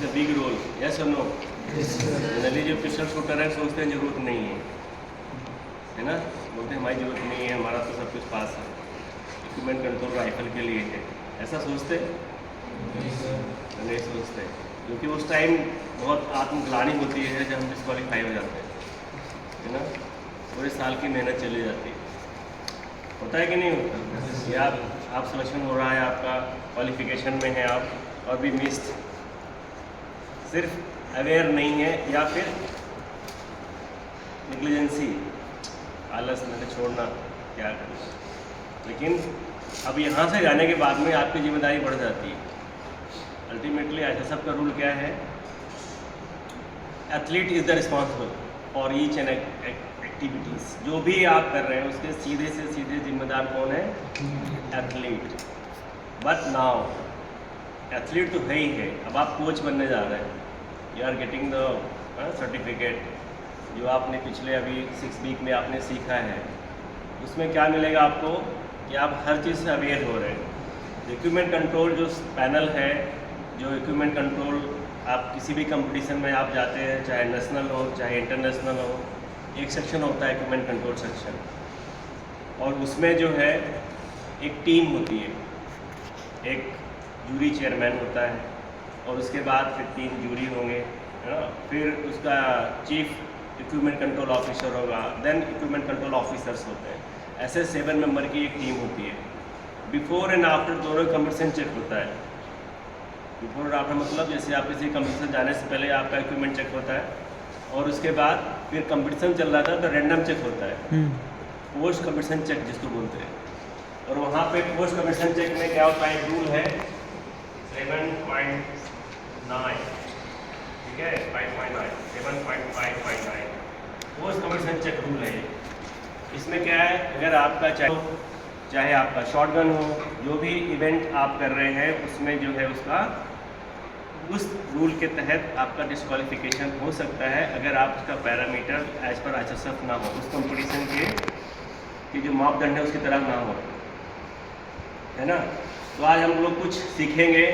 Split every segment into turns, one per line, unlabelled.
A big role, yes और no? Generally जो pistol shooter है सोचते हैं ज़रूरत नहीं है ना, बोलते हैं हमारी ज़रूरत नहीं है, हमारा तो सब कुछ पास है, इक्विपमेंट कंट्रोल राइफल के लिए है, ऐसा सोचते नहीं सोचते, क्योंकि उस टाइम बहुत आत्मग्लानि होती है जब हम डिस्क्वालीफाई हो जाते हैं, है ना, पूरे साल की मेहनत चली जाती है, होता है कि नहीं होता? ये आप सिलेक्शन हो रहा है, आपका क्वालिफिकेशन में है आप और भी मिस्ड, सिर्फ अवेयर नहीं है या फिर निग्लिजेंसी, आलस में छोड़ना, क्या करना। लेकिन अब यहाँ से जाने के बाद में आपकी जिम्मेदारी बढ़ जाती है। अल्टीमेटली ISSF का रूल क्या है? Athlete is the responsible for each and activities, जो भी आप कर रहे हैं उसके सीधे से सीधे जिम्मेदार कौन है? एथलीट। बट नाउ एथलीट तो है ही है, अब आप कोच बनने जा रहे हैं, you are getting the certificate, जो आपने पिछले अभी 6 वीक में आपने सीखा है, उसमें क्या मिलेगा आपको कि आप हर चीज़ से अवेयर हो रहे हैं। इक्विपमेंट कंट्रोल जो पैनल है, जो इक्विपमेंट कंट्रोल आप किसी भी कंपटीशन में आप जाते हैं, चाहे नेशनल हो चाहे इंटरनेशनल हो, एक सेक्शन होता है इक्विपमेंट कंट्रोल सेक्शन, और उसमें जो है एक टीम होती है, एक जूरी चेयरमैन होता है और उसके बाद फिर 3 जूरी होंगे, है ना, फिर उसका चीफ इक्विपमेंट कंट्रोल ऑफिसर होगा, देन इक्विपमेंट कंट्रोल ऑफिसर्स होते हैं, ऐसे 7 मेंबर की एक टीम होती है। बिफोर एंड आफ्टर दोनों कंपटीशन चेक होता है। बिफोर और आफ्टर मतलब जैसे आप किसी कंपटीशन जाने से पहले आपका इक्विपमेंट चेक होता है और उसके बाद फिर कंपटीशन चल रहा था तो रैंडम चेक होता है, पोस्ट कंपटीशन चेक जिसको बोलते हैं। और वहाँ पे पोस्ट कंपटीशन चेक में क्या होता है, एक रूल है 7.9, ठीक है, 5.9 7.5.9 पोस्ट कंपटीशन चेक रूल है। इसमें क्या है, अगर आपका चाहे आपका शॉटगन हो, जो भी इवेंट आप कर रहे हैं उसमें जो है उसका उस रूल के तहत आपका डिस्क्वालिफिकेशन हो सकता है अगर आपका पैरामीटर एज पर ISSF ना हो, उस कंपटीशन के जो मापदंड है उसकी तरह ना हो, है ना। तो आज हम लोग कुछ सीखेंगे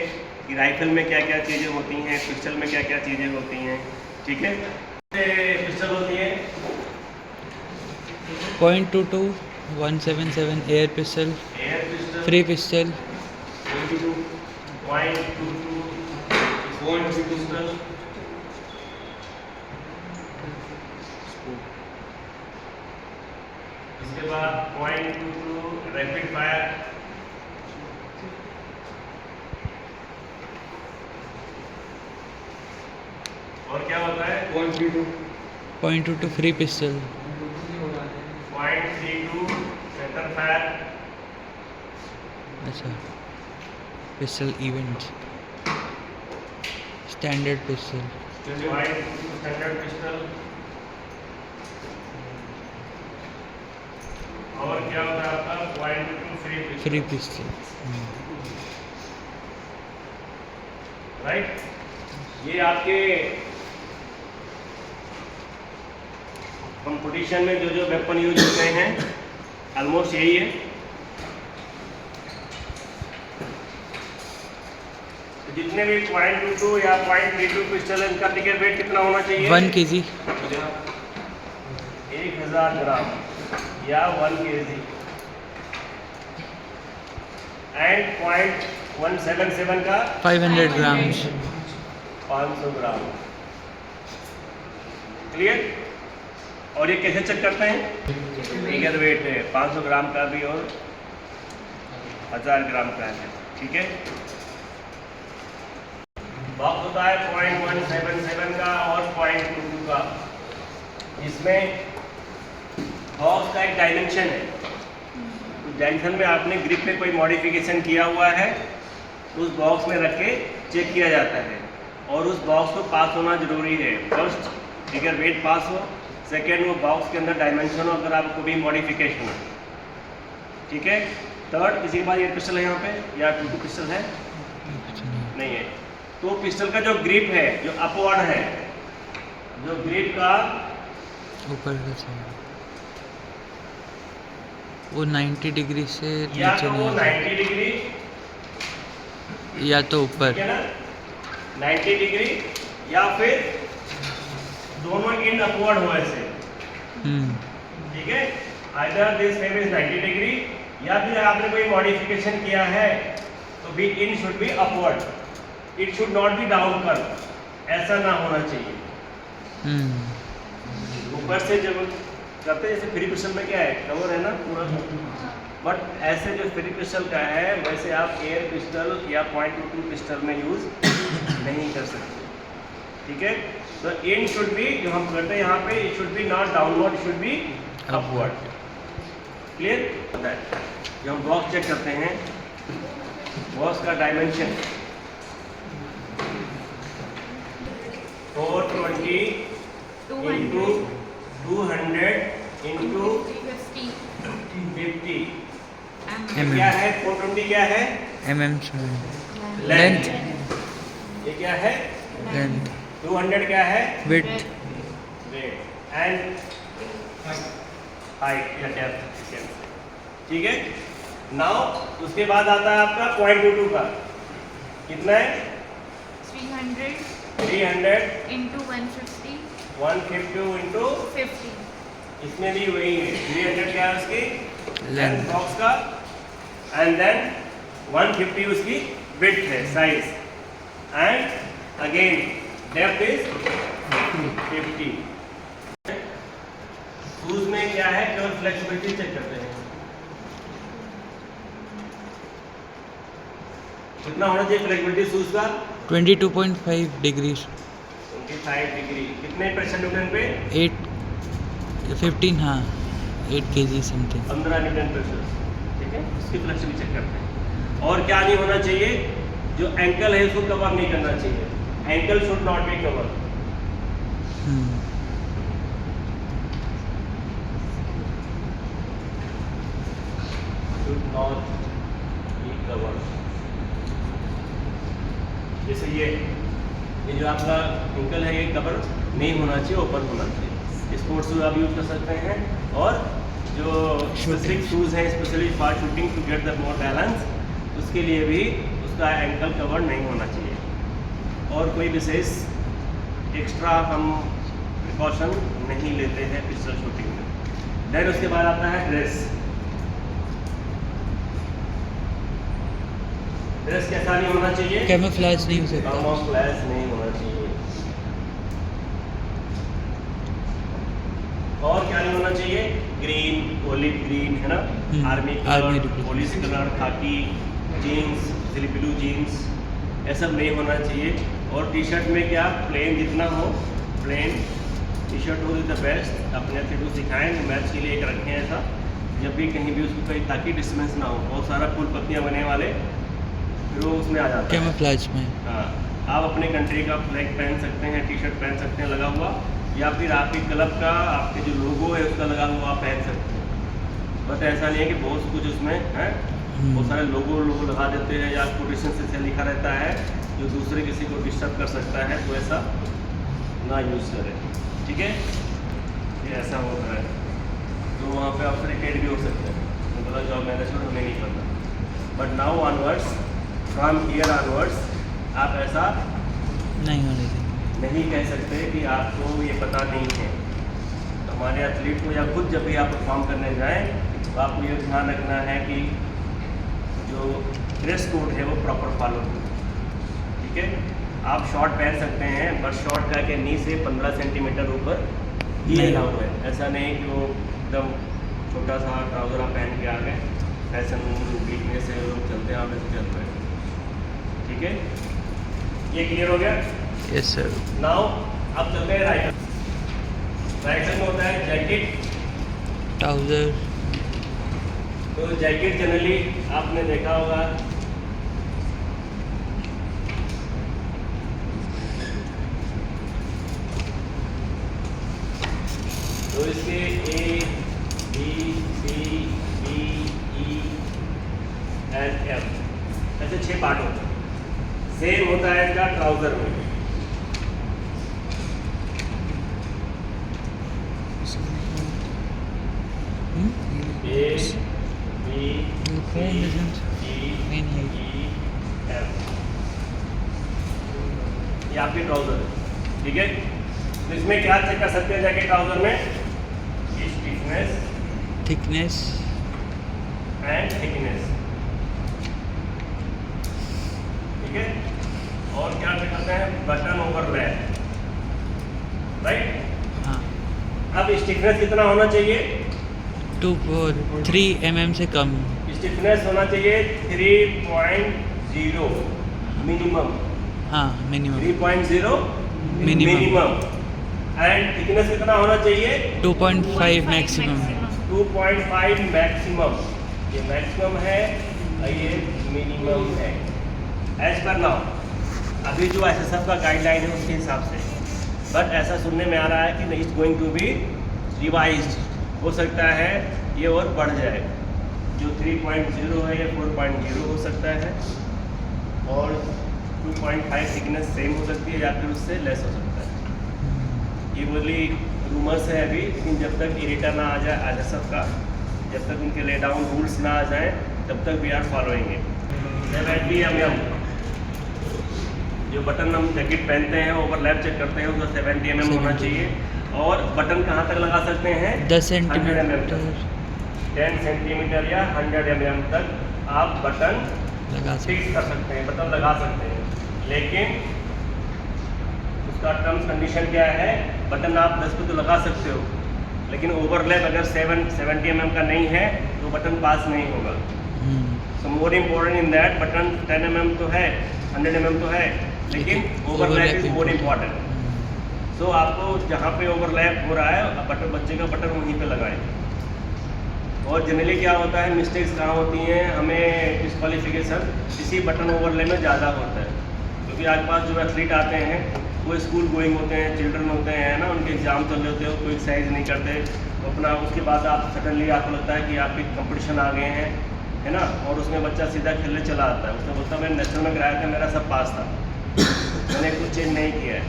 कि राइफल में क्या क्या चीज़ें होती हैं, पिस्टल में क्या क्या चीज़ें होती हैं, ठीक है। पिस्टल होती है
.22 177 air pistol, free pistol,
22.22 pistol, इसके बाद 0.22 रैपिड फायर, और क्या होता है
0.22 फ्री पिस्टल,
0.32 सेंटर फायर,
अच्छा pistol event, standard pistol,
0.2 standard pistol, और क्या होता है आपका 0.2 फ्री
पिस्टल।
राइट। ये आपके कंपटीशन में जो वेपन यूज होते हैं ऑलमोस्ट यही है। तो जितने भी 0.22 या 0.32 पिस्टल, इनका टिकट वेट कितना होना चाहिए?
1 kg,
1000 ग्राम या 1 kg, एंड 0.177 का
500 ग्राम्स।
500 ग्राम। क्लियर? और ये कैसे चेक करते हैं? टिकट वेट है 500 ग्राम का भी और 1000 ग्राम का है, ठीक है। बॉक्स होता है 0.177 का और 0.22 का। इसमें बॉक्स का एक डायमेंशन है, तो डायमेंशन में आपने ग्रिप में कोई मॉडिफिकेशन किया हुआ है तो उस बॉक्स में रख के चेक किया जाता है, और उस बॉक्स को पास होना जरूरी है। फर्स्ट टिकट वेट पास हो, सेकेंड वो बॉक्स के अंदर डायमेंशन हो अगर आपको भी मॉडिफिकेशन हो, ठीक है। थर्ड, किसी के पास एयर पिस्टल है यहाँ पे या 22 पिस्टल है? नहीं है। तो पिस्टल का जो ग्रिप है, जो अपवर्ड है, जो ग्रिप का
ऊपर का साइड वो 90 डिग्री से
या
नीचे
तो वो
नहीं
90 डिग्री
या तो ऊपर,
ठीक है ना, 90 डिग्री या फिर दोनों एंड अपवर्ड हो ऐसे, ठीक है। Either this frame is 90 degree या फिर आपने कोई मॉडिफिकेशन किया है तो भी in should be upward, it should not be down curve, ऐसा ना होना चाहिए। ऊपर से जब करते हैं जैसे फ्री पिस्टल में क्या है, कवर है ना पूरा, बट ऐसे जो फ्री पिस्टल का है वैसे आप एयर पिस्टल या .22 पिस्टल में यूज नहीं कर सकते, ठीक है। तो इन शुड बी, जो हम करते हैं यहाँ पे, it should be not downward, it should be upward. Clear होता है। जब हम बॉक्स चेक करते हैं, बॉक्स का डायमेंशन 420 इंटू 200 इंटू 50 क्या है? 420 क्या है? लेंथ। ये क्या है?
लेंथ।
200 क्या है?
विड्थ।
एंड हाइट या डेप्थ, ठीक है। नाउ उसके बाद आता है आपका .22 का, कितना है? 300
into 150
150 इंटू
50
इसमें भी वही है, 300 क्या है उसकी
लेंथ
बॉक्स का, एंड देन 150 उसकी विड्थ है, size, and again depth is 50। Shoes में क्या है, केवल फ्लेक्सिबिलिटी चेक करते हैं, कितना होना चाहिए फ्लेक्सिबिलिटी शूज का?
22.5 डिग्रीज।
25 डिग्री। कितने प्रेशर न्यूटन पे?
15 हाँ 8 kg समथिंग।
15 न्यूटन प्रेशर, ठीक है। इसकी फ्लेक्सिबिलिटी चेक करते हैं। और क्या नहीं होना चाहिए, जो एंकल है उसको कवर नहीं करना चाहिए, ankle should not B cover. Should not B cover. जैसे ये जो आपका एंकल है ये कवर नहीं होना चाहिए, ओपन होना चाहिए। स्पोर्ट्स शूज आप यूज कर सकते हैं, और जो स्पेसिफिक शूज हैं specially for shooting to get the more balance, उसके लिए भी उसका एंकल कवर नहीं होना चाहिए। और कोई विशेष एक्स्ट्रा हम प्रिकॉशन नहीं लेते हैं पिस्टल शूटिंग में। देन उसके बाद आता है ड्रेस। ड्रेस कैसा नहीं होना चाहिए?
कैमोफ्लेज नहीं हो सकता।
कैमोफ्लेज नहीं होना चाहिए। और क्या नहीं होना चाहिए? ग्रीन, ओलिव ग्रीन है ना, आर्मी कलर, पुलिस कलर, खाकी, जीन्स, ब्लू जीन्स, ये सब नहीं होना चाहिए। और टी शर्ट में क्या, प्लेन जितना हो, प्लेन टी शर्ट हो द बेस्ट। अपने एथलीट सिखाएं, मैच के लिए एक रखें ऐसा, जब भी कहीं भी उसको कहीं, ताकि डिस्टेंस ना हो। बहुत सारा फूल पत्तियाँ बने वाले फिर वो उसमें आ जाता है
कैमोफ्लेज में।
हाँ, आप अपने कंट्री का फ्लैग पहन सकते हैं, टी शर्ट पहन सकते हैं लगा हुआ, या फिर आपके क्लब का, आपके जो लोगो है उसका लगा हुआ आप पहन सकते हैं। बट ऐसा नहीं है कि बहुत कुछ उसमें है, बहुत सारे लोगो लगा देते हैं, या कोटेशन से लिखा रहता है जो दूसरे किसी को डिस्टर्ब कर सकता है, तो ऐसा ना यूज़ करें, ठीक है। ये ऐसा होता है तो वहाँ पे आप रिटेड भी हो सकते हैं, तो बोला जॉब मैनेजमेंट हमें नहीं करना। But now onwards, from here onwards, आप ऐसा
नहीं होने देंगे।
नहीं कह सकते कि आपको ये पता नहीं है। तो हमारे एथलीट को, या खुद जब भी आप परफॉर्म करने जाएं, तो आपको ये ध्यान रखना है कि जो ड्रेस कोड है वो प्रॉपर फॉलो हो, ठीक है। आप शॉर्ट पहन सकते हैं, बट शॉर्ट का के नी से 15 सेंटीमीटर ऊपर ये अलाउड है। ऐसा नहीं कि वो एकदम छोटा सा ट्राउज़र आप पहन के आ गए, फैशन वीकनेस से लोग चलते हैं, आप ऐसे चल रहे हैं, ठीक है। ये क्लियर हो गया?
Yes sir.
नाउ अब चलते हैं राइट साइड में होता है जैकेट,
ट्राउजर।
तो जैकेट जनरली आपने देखा होगा तो इसके A, B, C, D, E and F ऐसे 6 पार्ट होते हैं। सेम होता है इसका ट्राउजर में। A, B, C, D, E, F। ये आपके ट्राउजर है, ठीक है। तो इसमें क्या चेक कर सकते हैं जाके ट्राउजर में, स्टिफनेस
थिकनेस
एंड थिकनेस, ठीक है। और क्या चेक करते हैं, बटन ओवरलैप, राइट।
हाँ
अब स्टिफनेस कितना होना चाहिए,
3 mm से कम।
स्टिफनेस होना चाहिए 3.0 मिनिमम,
हाँ minimum
3.0
minimum
minimum. And thickness कितना होना चाहिए,
2.5 मैक्सिमम।
2.5 मैक्सिमम। ये मैक्सिमम है और ये मिनिमम है एज पर नाउ। अभी जो एसएसएफ का गाइडलाइन है उसके हिसाब से, बट ऐसा सुनने में आ रहा है कि it's going to be revised, हो सकता है ये और बढ़ जाए, जो 3.0 है ये 4.0 हो सकता है, और 2.5 थिकनेस सेम हो सकती है या फिर उससे लेस हो सकता है। ये बोली रूमर्स है अभी, लेकिन जब तक इरेटा ना आ जाए एसएसएफ का, जब तक उनके ले डाउन रूल्स ना आ जाए, तब तक we are following it. 70 mm जो बटन हम जैकेट पहनते हैं ओवरलैप चेक करते हैं, उसका 70 mm होना चाहिए। और बटन कहाँ तक लगा सकते हैं,
10
100 mm
सेंटीमीटर
तक, 10 सेंटीमीटर या 100 mm तक आप बटन
लगा सकते
फिक्स कर सकते हैं, बटन लगा सकते हैं। लेकिन उसका टर्म्स कंडीशन क्या है, बटन आप 10 पे तो लगा सकते हो, लेकिन ओवरलैप अगर 70 mm का नहीं है तो बटन पास नहीं होगा। So more important in that, button 10 mm तो है, 100 mm तो है, लेकिन overlap is more important. So आपको जहाँ पे ओवरलैप हो रहा है बटन, बच्चे का बटन वहीं पे लगाएं। और जनरली क्या होता है, मिस्टेक्स कहाँ होती हैं, हमें डिस्क्वालिफिकेशन इसी बटन ओवरलैप में ज़्यादा होता है, क्योंकि आज पास जो एथलीट आते हैं वो स्कूल गोइंग होते हैं, चिल्ड्रन होते हैं ना, उनके एग्जाम चल रहे होते हैं, कोई एक्सरसाइज नहीं करते तो अपना, उसके बाद आप सडनली आपको लगता है कि आपके कंपटीशन आ गए हैं, है ना, और उसमें बच्चा सीधा खेलने चला आता है, उसमें बोलता है मैंने नेशनल में कराया था, मेरा सब पास था, मैंने कुछ चेंज नहीं किया है।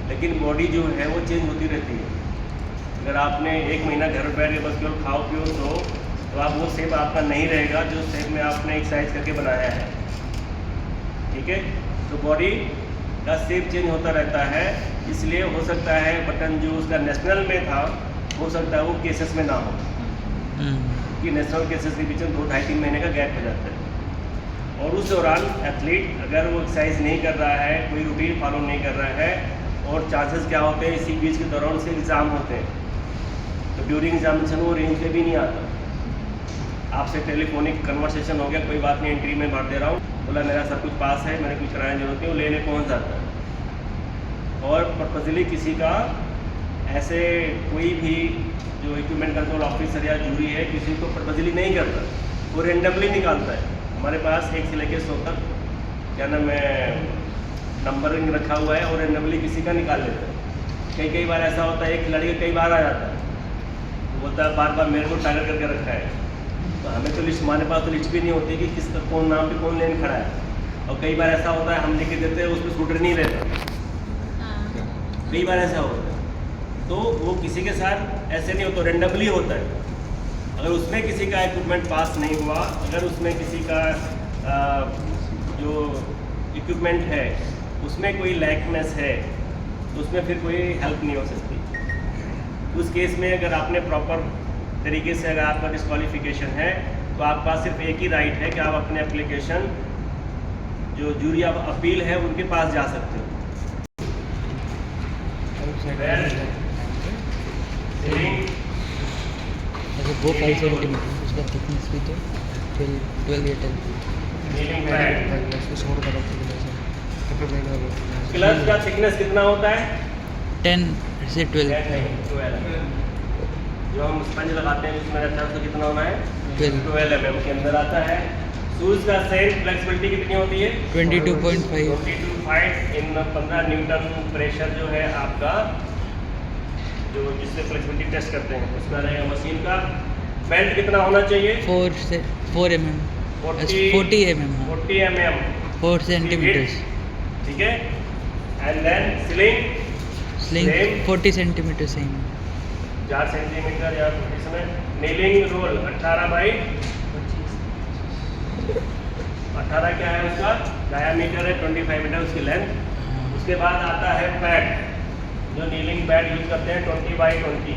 लेकिन बॉडी जो है वो चेंज होती रहती है। अगर आपने 1 महीना घर बैठ के बस केवल खाओ पियो तो आप वो शेप आपका नहीं रहेगा जो शेप में आपने एक्सरसाइज करके बनाया है, ठीक है। तो बॉडी का शेप चेंज होता रहता है, इसलिए हो सकता है बटन जो उसका नेशनल में था, हो सकता है वो केसेस में ना हो, कि नेशनल केसेस के बीच में 2-2.5-3 महीने का गैप हो जाता है। और उस दौरान एथलीट अगर वो एक्सरसाइज नहीं कर रहा है, कोई रूटीन फॉलो नहीं कर रहा है, और चांसेस क्या होते हैं, इसी बीच के दौरान से एग्ज़ाम होते हैं, तो ड्यूरिंग एग्जामिनेशन वो रेंज पे भी नहीं आता। आपसे टेलीफोनिक कन्वर्सेशन हो गया, कोई बात नहीं, एंट्री में भर दे रहा हूँ, बोला मेरा सब कुछ पास है, मैंने कुछ कराने की जरूरत नहीं, वो लेने पहुँच जाता है। और पर्पजली किसी का ऐसे कोई भी जो इक्विपमेंट कंट्रोल ऑफिसर या जूरी है, किसी को पर्पजली नहीं करता, वो रेंडमली निकालता है। हमारे पास 1 से लेकर 100 तक क्या नाम है नंबरिंग रखा हुआ है, और रेंडमली किसी का निकाल लेता है। कई बार ऐसा होता है, एक खिलाड़ी का कई बार आ जाता है, वो बोलता है बार बार मेरे को टारगेट करके रखा है, तो हमें तो लिस्ट, हमारे पास तो लिस्ट भी नहीं होती कि किसका कौन नाम पे कौन लेन खड़ा है। और कई बार ऐसा होता है हम लिख देते हैं, उस पर स्कूटर नहीं रहता, कई बार ऐसा होता है। तो वो किसी के साथ ऐसे नहीं होता, रेंडमली होता है। अगर उसमें किसी का इक्विपमेंट पास नहीं हुआ, अगर उसमें किसी का जो इक्विपमेंट है उसमें कोई लैकनेस है, तो उसमें फिर कोई हेल्प नहीं हो सकती। उस केस में अगर आपने प्रॉपर तरीके से, अगर आपका डिस्क्वालिफिकेशन है, तो आपके पास सिर्फ एक ही राइट है कि आप अपने एप्लीकेशन जो जूरी ऑफ अपील है उनके पास जा सकते हो।
वो 5 सेंटीमीटर, उसका थिकनेस भी तो 12 या 10।
क्लच का थिकनेस कितना होता है,
10 से 12।
12 जो हम स्पंज लगाते हैं उसमें रहता है, उसका कितना होना है,
12
mm के अंदर आता है। शूज़ का सेम फ्लेक्सिबिलिटी कितनी होती है,
22.5।
22.5 इन 15 न्यूटन प्रेशर जो है आपका, जो जिससे फ्लेक्सिबिलिटी टेस्ट करते हैं उसका रहेगा मशीन का। बेल्ट कितना होना चाहिए,
4 mm, 40 mm,
40 mm
4 सेंटीमीटर।
ठीक है। And then
sling 40 centimetre same,
4 centimetre या इसमें नीलिंग रोल 18 बाई 18 क्या है उसका डायामीटर है, 25 मीटर उसकी लेंथ, उसके बाद आता है पैड, जो नीलिंग पैड यूज करते हैं 20x20।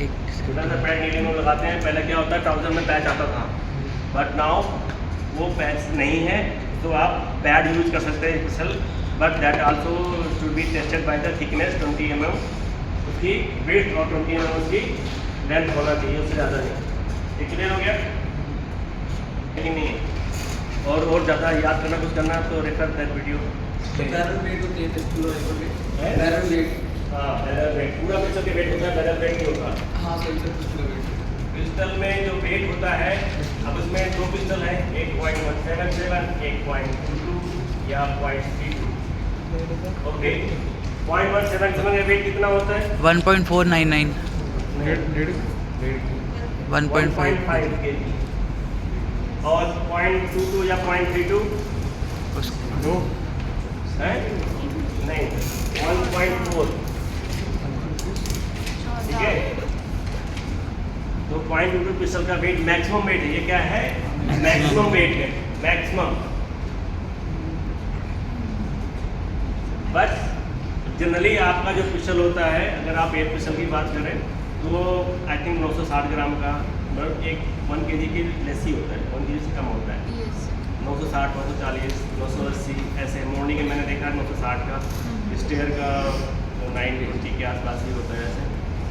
एक
छोटा सा पैड नीलिंग में लगाते हैं। पहले क्या होता है, ट्राउजर में पैच आता था, बट नाउ वो पैच नहीं है, तो आप पैड यूज कर सकते हैं special, but that also should be tested by the thickness 20 mm उसकी वेट और 20 mm उसकी लेंथ होना चाहिए, उससे ज़्यादा नहीं। ये क्लियर हो गया? लेकिन नहीं है और ज़्यादा याद करना कुछ करना तो refer that video.
Barrel weight होती है पिस्टल और वेट।
है?
Barrel weight.
हाँ, बैरल वेट पूरा पिस्टल के वेट होता है, बैरल वेट नहीं होता।
हाँ सही सर, पिस्टल वेट।
पिस्टल में जो वेट होता है, अब उसमें 2 पिस्टल हैं, 8.177, 8.22 या 0.32। ओके, 0.177 का वेट कितना होता है?
1.499 1.5
1.5 kg। और 0.22 या 0.32 है? नहीं, 1.4। ठीक है, तो 0.22 पिस्टल का वेट मैक्सिमम वेट है। ये क्या है? मैक्सिमम वेट है, मैक्सिमम। बट जनरली आपका जो पिस्टल होता है, अगर आप एयर पिस्टल की बात करें तो वो आई थिंक 960 ग्राम का, मतलब एक 1 kg की लेस ही होता है, 1 kg से कम होता है। 960, 940, 980 ऐसे। मॉर्निंग में मैंने देखा 960 का, स्टेयर का 950 के आसपास ही होता है ऐसे।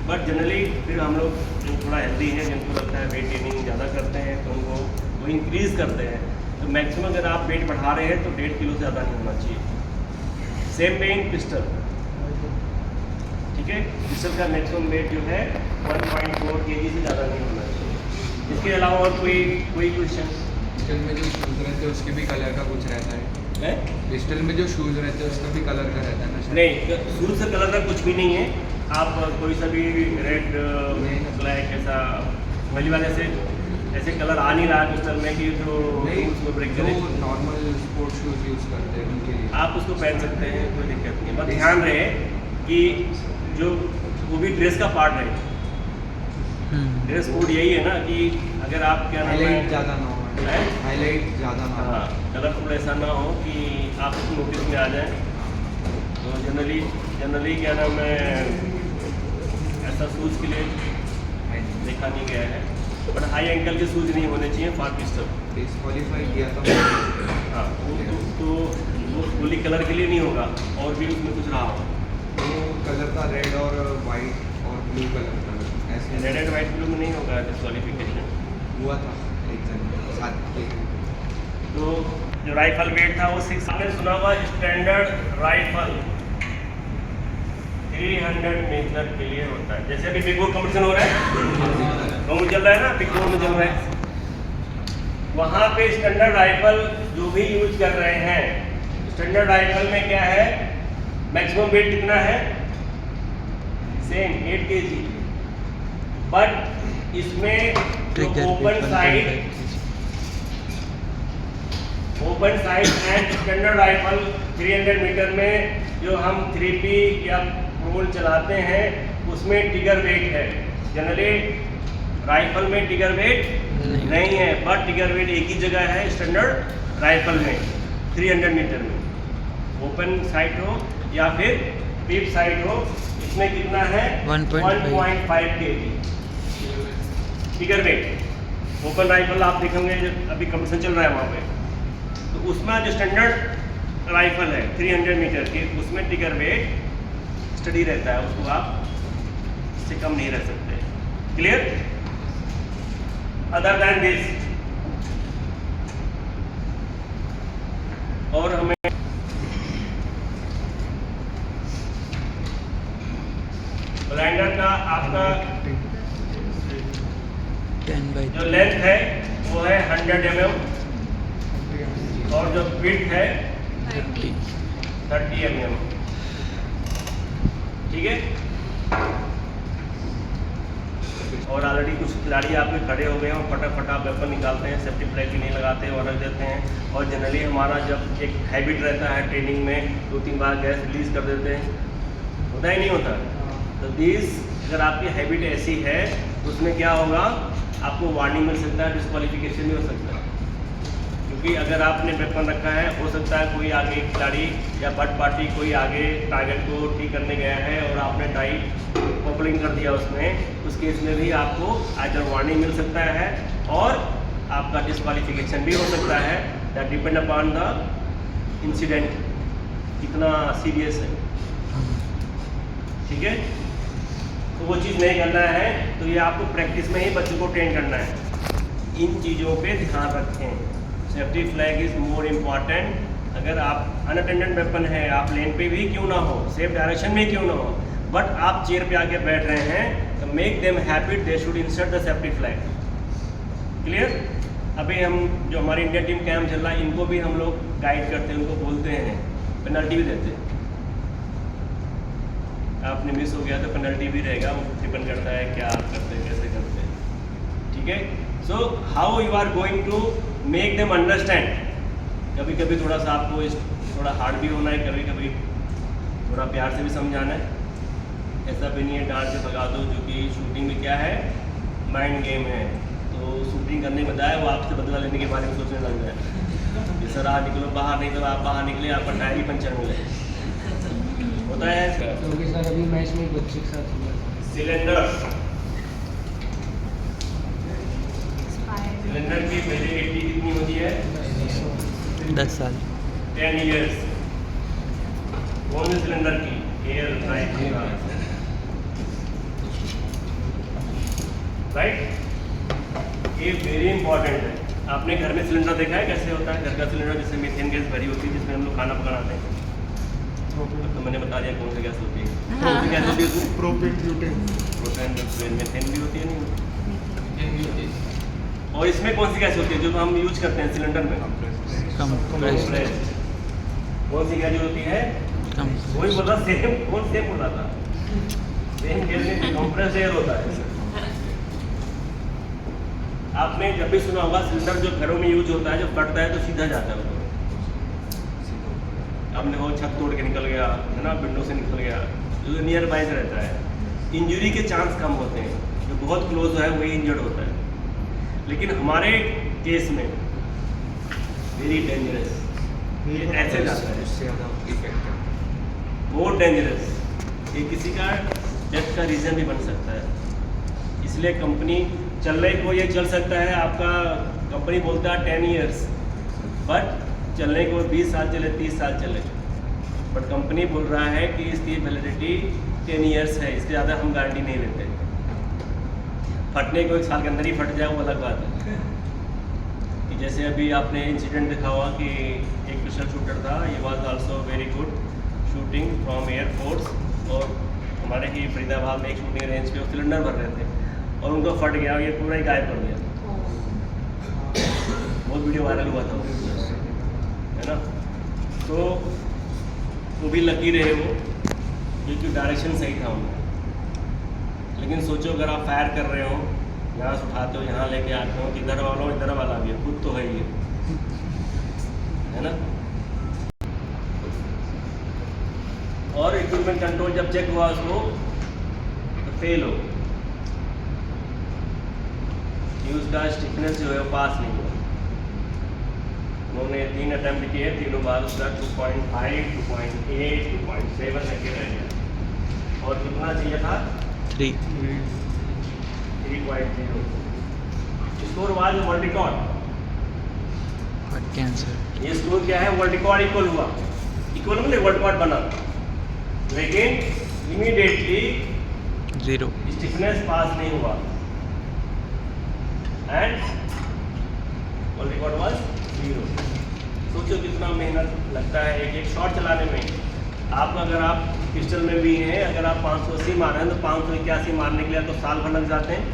बट जनरली फिर हम लोग जो थोड़ा हेल्दी हैं, जिनको लगता है वेट ट्रेनिंग ज़्यादा करते हैं, तो उनको वो इंक्रीज़ करते हैं। तो मैक्सिमम अगर आप वेट बढ़ा रहे हैं तो 1.5 किलो से ज़्यादा नहीं होना चाहिए। सेम वे इन पिस्टल, ठीक है, पिस्टल का मैक्सिमम वेट जो है 1.4 kg से ज़्यादा नहीं होना चाहिए। इसके अलावा और कोई क्वेश्चन?
पिस्टल में जो शूज़ रहते हैं उसके भी कलर का कुछ रहता है? पिस्टल में जो शूज़ रहते हैं उसका भी कलर का रहता है ना?
नहीं, शूज से कलर का कुछ भी नहीं है। आप कोई सा भी रेड, ब्लैक ऐसा पहली बार ऐसे कलर आ नहीं रहा है पिस्टल में कि जो उसको ब्रेक करे।
जो नॉर्मल स्पोर्ट्स शूज़ यूज़ करते हैं उनके लिए
आप उसको पहन सकते हैं, कोई दिक्कत नहीं है। बस ध्यान रहे कि जो वो भी ड्रेस का पार्ट है। ड्रेस कोड यही है ना कि अगर आप क्या नाम
हाईलाइट
है,
ज़्यादा ना हो,
है?
हाईलाइट ज़्यादा ना हो।
हाँ, कलरफुल ऐसा ना हो कि आप नोटिस में आ जाए। तो जनरली क्या नाम है, ऐसा शूज़ के लिए देखा नहीं गया है, बट हाई एंकल के शूज़ नहीं होने चाहिए फॉर पिस्टल।
डिस्क्वालीफाई किया था।
हाँ, वो फुली कलर के लिए नहीं होगा, और भी उसमें कुछ रहा हो।
वो कलर था रेड और वाइट और ब्लू कलर का, ऐसे
रेड एंड वाइट ब्लू में नहीं होगा डिस्क्वालिफिकेशन।
हुआ था एक जन साथ के।
तो जो राइफल वेट था वो 6, आपने सुना हुआ स्टैंडर्ड राइफल 300 मीटर के लिए होता है। जैसे अभी बिग बोर्ड कॉम्पिटिशन हो रहा है, कॉम्पिटिशन चल रहा है ना, बिग बोर्ड में चल रहा है, वहाँ पे स्टैंडर्ड राइफल जो भी यूज कर रहे हैं, स्टैंडर्ड राइफल में क्या है, मैक्सिमम वेट कितना है? Same 8 kg। बट इसमें जो open side and standard rifle 300 metre में जो हम 3P या रोल चलाते हैं उसमें टिगर वेट है। जनरली राइफल में टिगर वेट नहीं है, बट टिगर वेट एक ही जगह है स्टैंडर्ड राइफल में 300 मीटर में। ओपन साइट हो या फिर पीप साइट हो, इसमें कितना है? 1.5 kg टिगर वेट। ओपन राइफल आप देखेंगे अभी कंपटीशन चल रहा है वहाँ पे, तो उसमें जो स्टैंडर्ड राइफल है 300 मीटर की, उसमें टिगर वेट स्टडी रहता है, उसको आप इससे कम नहीं रह सकते। क्लियर? अदर दैन दिस, और हमें ब्लाइंडर का आपका
10/3
जो लेंथ है वो है 100 mm और जो विड्थ है 30 mm। ठीक है, और ऑलरेडी कुछ खिलाड़ी आपके खड़े हो गए हैं और फटाफट आप वेपन निकालते हैं, सेफ्टी फ्लैग भी नहीं लगाते और रख देते हैं। और जनरली हमारा जब एक हैबिट रहता है ट्रेनिंग में 2-3 बार गैस रिलीज कर देते हैं, होता ही नहीं होता। तो दिस अगर आपकी हैबिट ऐसी है तो उसमें क्या होगा, आपको वार्निंग मिल सकता है, डिस्क्वालिफिकेशन भी हो सकता है, क्योंकि क्योंकि अगर आपने वेपन रखा है, हो सकता है कोई आगे खिलाड़ी या बर्ड पार्टी कोई आगे टारगेट को ठीक करने गया है और आपने टाइट कपलिंग कर दिया उसमें, उस केस में भी आपको आइदर वार्निंग मिल सकता है और आपका डिस्क्वालिफिकेशन भी हो सकता है। That depend upon the incident कितना सीरियस है, ठीक है। तो वो चीज़ नहीं करना है, तो ये आपको प्रैक्टिस में ही बच्चों को ट्रेन करना है। इन चीज़ों पे ध्यान रखें। Safety flag is more important. अगर आप अनअटेंडेड वेपन है, आप लेन पे भी क्यों ना हो, सेफ डायरेक्शन में क्यों ना हो, बट आप चेयर पे आके बैठ रहे हैं, तो make them happy, they should insert the safety flag. Clear? अभी हम जो हमारी इंडिया टीम कैंप चल रहा है, इनको भी हम लोग गाइड करते हैं, उनको बोलते हैं, पेनल्टी भी देते हैं। आपने मिस हो गया तो पेनल्टी भी रहेगा, वो डिपेंड करता है क्या आप करते हैं, कैसे करते हैं, ठीक है। So how you are going to make them understand. कभी कभी थोड़ा सा आपको थोड़ा हार्ड भी होना है, कभी कभी थोड़ा प्यार से भी समझाना है। ऐसा भी नहीं है डांट के भगा दो, जो कि शूटिंग में क्या है, माइंड गेम है। तो शूटिंग करने के बजाय वो आपसे बदला लेने के बारे में सोचने लग जाए कि सर आप निकलो बाहर, नहीं तो आप बाहर निकले, आपका टायर ही पंचर मिले, होता है।
क्योंकि सर अभी मैच में एक बच्चे के साथ हुआ था।
सिलेंडर की वैलिडिटी कितनी होती है?
10 साल।
10 years। कौन से सिलेंडर की? एयर राइट, ये वेरी इंपॉर्टेंट है। आपने घर में सिलेंडर देखा है कैसे होता है? घर का सिलेंडर जैसे मीथेन गैस भरी होती है, जिसमें हम लोग खाना पकाते हैं। तो मैंने बता दिया कौन सी गैस होती है। कौन सी गैस होती है उसमें?
प्रोपेन ब्यूटेन
मीथेन भी होती है, नहीं? और इसमें कौन सी गैस होती है जो हम यूज करते हैं सिलेंडर में? कंप्रेस्ड। कौन सी गैस होती है? वही बोला, सेम कौन सेम बोला था, सेम गैस में कंप्रेस्ड एयर होता है। आपने जब भी सुना होगा सिलेंडर जो घरों में यूज होता है, जो फटता है तो सीधा जाता है ऊपर। आपने वो छत तोड़ के निकल गया है ना, विंडो से निकल गया, जो नियर बाय रहता है, इंजरी के चांस कम होते हैं। जो बहुत क्लोज है वही इंजर्ड होता है। लेकिन हमारे केस में वेरी डेंजरस, ये ऐसे जाता है,
उससे ज़्यादा इफेक्ट है।
बहुत डेंजरस, ये किसी का डेथ का रीज़न भी बन सकता है। इसलिए कंपनी चलने को ये चल सकता है, आपका कंपनी बोलता है 10 years, बट चलने को 20 साल चले, 30 साल चले, बट कंपनी बोल रहा है कि इसकी वैलिडिटी 10 years है, इससे ज़्यादा हम गारंटी नहीं लेते। फटने को 1 साल के अंदर ही फट जाए वो अलग बात है। कि जैसे अभी आपने इंसिडेंट देखा हुआ कि एक पिस्टल शूटर था, ये was also very good shooting from air force, और हमारे ही फरीदाबाद में एक शूटिंग रेंज पे वो सिलेंडर भर रहे थे और उनको फट गया और ये पूरा ही गायब कर दिया। बहुत वीडियो वायरल हुआ था, है ना। तो वो भी लकी रहे वो, क्योंकि डायरेक्शन सही था उनका। लेकिन सोचो अगर आप फायर कर रहे हो, यहाँ से उठाते हो, यहाँ लेके आते हो, इधर वाला भी है, खुद तो है ही है ना। और इक्विपमेंट कंट्रोल जब चेक हुआ उसको तो फेल हो, कि उसका स्टिफनेस जो है वो पास नहीं हुआ। उन्होंने 3 अटैम्प्ट किए, तीनों बार उसका 2.5, 2.8, 2.7 लेके रह गया। और कितना चाहिए था? 3.0। Score was world record.
Cancer.
ये स्कोर क्या है? वर्ल्ड रिकॉर्ड इक्वल हुआ, इक्वल मतलब वर्ल्ड रिकॉर्ड बना, लेकिन इमीडिएटली
0
स्टिफनेस पास नहीं हुआ एंड वर्ल्ड रिकॉर्ड वाज 0। सोचो कितना मेहनत लगता है एक शॉट चलाने में। आप अगर आप पिस्टल में भी हैं, अगर आप 580 मार रहे हैं तो 581 मारने के लिए तो साल भर लग जाते हैं,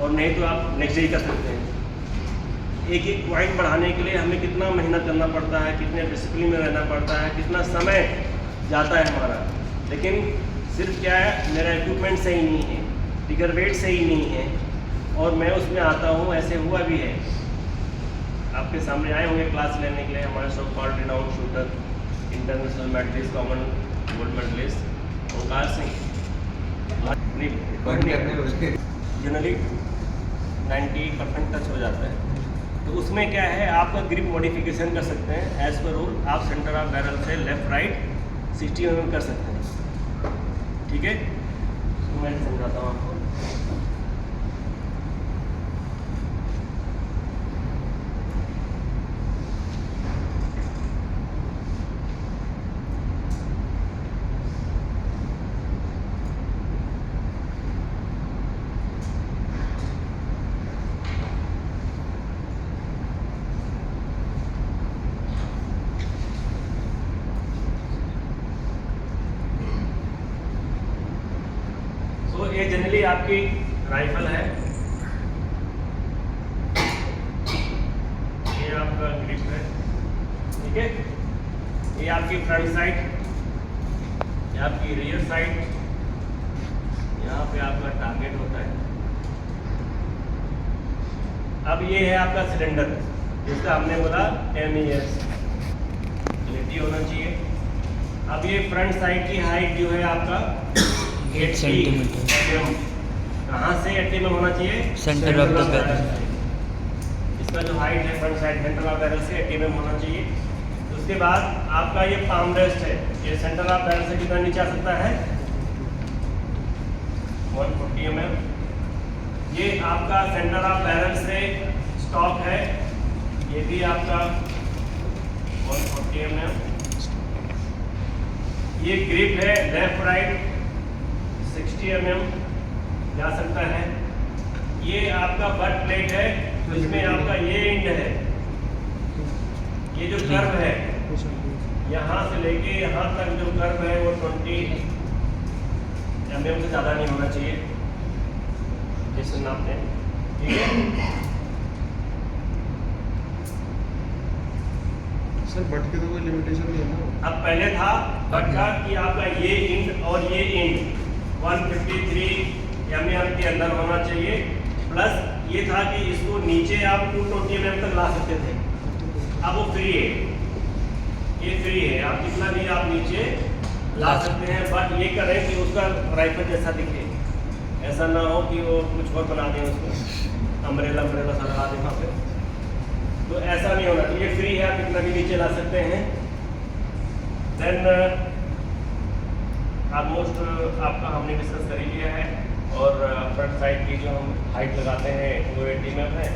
और नहीं तो आप नेक्स्ट डे कर सकते हैं। एक एक पॉइंट बढ़ाने के लिए हमें कितना मेहनत करना पड़ता है, कितने डिसिप्लिन में रहना पड़ता है, कितना समय जाता है हमारा। लेकिन सिर्फ क्या है, मेरा इक्विपमेंट सही नहीं है, फिगर वेट सही नहीं है, और मैं उसमें आता हूँ। ऐसे हुआ भी है, आपके सामने आए होंगे क्लास लेने के लिए हमारे so called renowned shooter, international medalist, common gold medalist Omkar Singh. Generally 90% touch हो जाता है, तो उसमें क्या है, आपका ग्रिप मॉडिफिकेशन कर सकते हैं एज पर रूल। आप सेंटर ऑफ बैरल से लेफ्ट राइट 60 mm कर सकते हैं, ठीक है। तो मैं समझाता हूँ आपको। ये जनरली आपकी राइफल है, ये आपका ग्रिप है, ठीक है। ये आपकी फ्रंट साइड, ये आपकी रियर साइड, यहाँ पे आपका टारगेट होता है। अब ये है आपका सिलेंडर, जिसका हमने बोला MES क्लियरिटी होना चाहिए। अब ये फ्रंट साइड की हाइट जो है आपका
8 सेंटीमीटर।
कहाँ से 80 mm होना चाहिए?
Centre of the barrel.
इसका जो हाइट है front side centre of barrel से 80 mm होना चाहिए। उसके बाद आपका ये पाम रेस्ट है, ये सेंटर ऑफ बैरल से कितना नीचे आ सकता है? 140 mm। ये आपका सेंटर ऑफ बैरल से स्टॉक है, ये भी आपका 140 mm। ये ग्रिप है लेफ्ट राइट 60 mm जा सकता है। ये आपका बट प्लेट है, तो इसमें आपका ये एंड है, ये जो कर्व है यहाँ से लेके यहाँ तक जो कर्व है वो 20 mm से ज़्यादा नहीं होना चाहिए, जैसे नापते हैं, ठीक है।
सर बट के तो कोई लिमिटेशन नहीं है ना।
अब पहले था बट का कि आपका ये इंड और ये इंड 153 mm के अंदर होना चाहिए, प्लस ये था कि इसको नीचे आप 220 mm तक ला सकते थे। अब वो फ्री है, ये फ्री है, आप कितना भी आप नीचे ला सकते हैं, बट ये करें कि उसका राइफल जैसा दिखे, ऐसा ना हो कि वो कुछ और बना दें उसको, अम्ब्रेला सा लगा दें वहाँ पे, तो ऐसा नहीं होना चाहिए। फ्री है, आप कितना भी नीचे ला सकते हैं। देन ऑलमोस्ट आपका हमने डिस्कस कर ही लिया है, और फ्रंट साइड की जो हम हाइट लगाते हैं वो 80 mm है।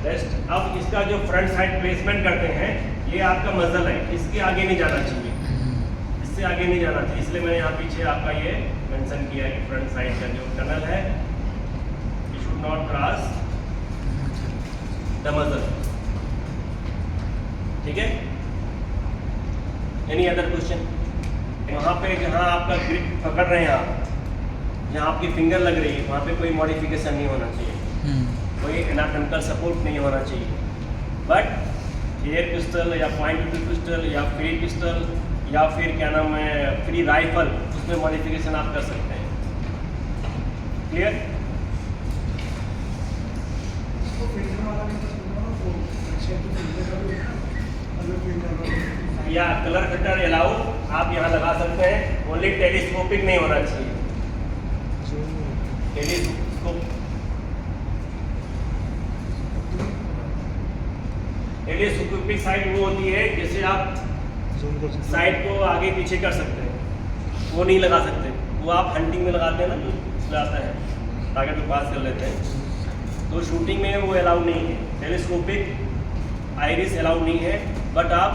रेस्ट अब इसका जो फ्रंट साइड प्लेसमेंट करते हैं, ये आपका मजल है, इसके आगे नहीं जाना चाहिए, इससे आगे नहीं जाना चाहिए, इसलिए मैंने यहाँ पीछे आपका ये मेंशन किया है कि फ्रंट साइड का जो टनल है it should not cross the मजल, ठीक है। Any other question? वहाँ पे जहाँ आपका ग्रिप पकड़ रहे हैं आप, जहाँ आपकी फिंगर लग रही है, वहाँ पे कोई मॉडिफिकेशन नहीं होना चाहिए, कोई एनाटॉमिकल सपोर्ट नहीं होना चाहिए। बट एयर पिस्टल या पॉइंट पिस्टल या फ्री पिस्टल या फिर क्या नाम है फ्री राइफल, उसमें मॉडिफिकेशन आप कर सकते हैं। क्लियर? या कलर फिल्टर अलाउ आप यहाँ लगा सकते हैं, ओनली टेलीस्कोपिक नहीं होना चाहिए। टेलीस्कोपिक साइड वो होती है जैसे आप साइड को आगे पीछे कर सकते हैं, वो नहीं लगा सकते, वो आप हंटिंग में लगाते हैं ना, जो उसमें आता है टारगेट को पास कर लेते हैं, तो शूटिंग में वो अलाउ नहीं है। टेलीस्कोपिक आइरिस अलाउ नहीं है, बट आप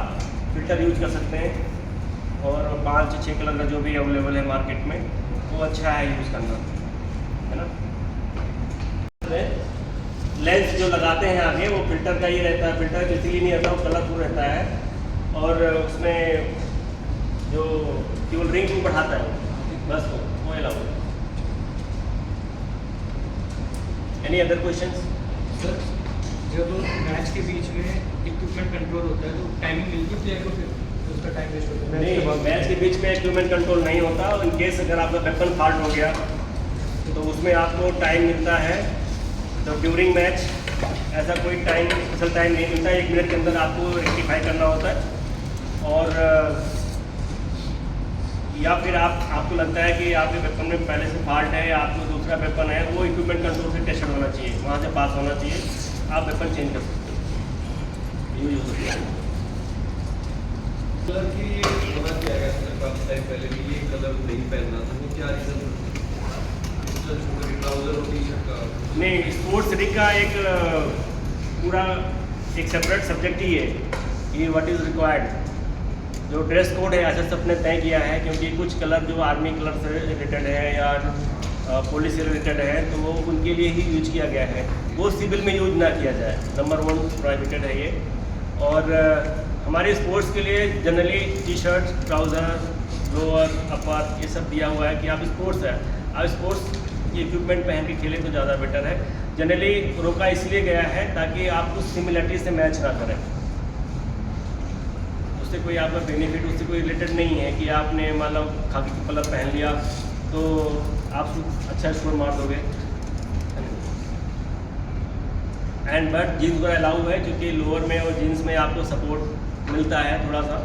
फिल्टर यूज कर सकते हैं, और 5-6 कलर का जो भी अवेलेबल है मार्केट में, वो अच्छा है यूज़ करना, है ना। लेंस जो लगाते हैं आगे वो फिल्टर का ही रहता है, फिल्टर इसीलिए नहीं रहता, वो कलरफुल रहता है, और उसमें जो केवल रिंग को बढ़ाता है, बस वो अलाउ है। Any other questions?
सर जब मैच के बीच में इक्विपमेंट कंट्रोल होता है तो टाइमिंग मिलती है प्लेयर को, फिर उसका टाइम वेस्ट होता है?
नहीं, मैच के बीच में इक्विपमेंट कंट्रोल नहीं होता। इन केस अगर आपका वेपन फॉल्ट हो गया तो उसमें आपको टाइम मिलता है, तो ड्यूरिंग मैच ऐसा कोई टाइम स्पेशल टाइम नहीं मिलता, 1 मिनट के अंदर आपको रेक्टिफाई करना होता है। और या फिर आपको लगता है कि आपके वेपन में पहले से फॉल्ट है, आपको दूसरा वेपन है, वो इक्विपमेंट कंट्रोल से टेस्टेड होना चाहिए, वहाँ से पास होना चाहिए, आप वेपन चेंज कर सकते हो। यूज हो सकता है।
कलर की मना किया गया था काफी टाइम पहले भी, ये कलर नहीं पहनना था, वो क्या रीजन ट्राउजर और टी शर्ट का?
नहीं, स्पोर्ट्स रिग का एक पूरा एक सेपरेट सब्जेक्ट ही है कि व्हाट इज़ रिक्वायर्ड। जो ड्रेस कोड है एसएस ने तय किया है, क्योंकि कुछ कलर जो आर्मी कलर से रिलेटेड है या पुलिस से रिलेटेड है तो वो उनके लिए ही यूज किया गया है, वो सिविल में यूज ना किया जाए। नंबर 1 प्रोहिबिटेड है ये। और हमारे स्पोर्ट्स के लिए generally T shirt, trouser, lower, upper ये सब दिया हुआ है कि आप स्पोर्ट्स है, आप स्पोर्ट्स की इक्विपमेंट पहन के खेलें तो ज़्यादा बेटर है। जनरली रोका इसलिए गया है ताकि आप उस सिमिलरिटी से मैच ना करें, उससे कोई आपका बेनिफिट उससे कोई रिलेटेड नहीं है कि आपने मान लो खाकी कलर पहन लिया तो आप अच्छा स्कोर मार दोगे। एंड बट जीन्स वगैरह अलाउ है, क्योंकि लोअर में और जीन्स में आपको सपोर्ट मिलता है थोड़ा सा,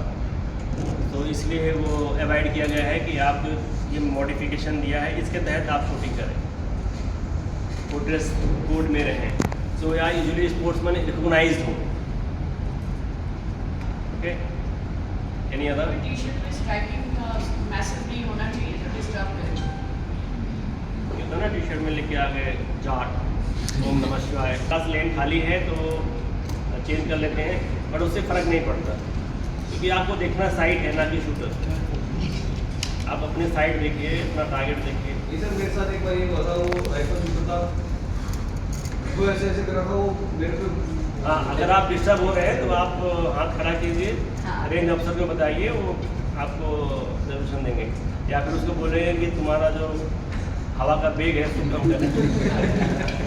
तो इसलिए वो अवॉइड किया गया है कि आप जो ये मॉडिफिकेशन दिया है इसके तहत आप शूटिंग करें, वो ड्रेस कोड में रहें। सो या यूजुअली स्पोर्ट्समैन रिकॉग्नाइज्ड हो। Okay, any other?
टी-शर्ट में स्ट्राइकिंग मैसेज नहीं होना चाहिए जो डिस्टर्ब करे।
ये तो ना टी शर्ट में लिख के आ गए जाट, ओम नमः शिवाय, 10 लेन खाली है तो चेंज कर लेते हैं, बट उससे फ़र्क नहीं पड़ता, क्योंकि आपको देखना साइड है ना कि शूटर। आप अपने साइड देखिए, अपना टारगेट देखिए।
ये सर मेरे साथ एक बार ये हुआ था, वो राइफल शूटर था, वो ऐसे ऐसे कर रहा था, वो मेरे को।
हाँ, अगर आप डिस्टर्ब हो रहे हैं तो आप हाथ खड़ा कीजिए,
हाँ।
रेंज अफसर को बताइए, वो आपको सोल्यूशन देंगे, या फिर उसको बोलेंगे कि तुम्हारा जो हवा का बेग है तुम कम करें।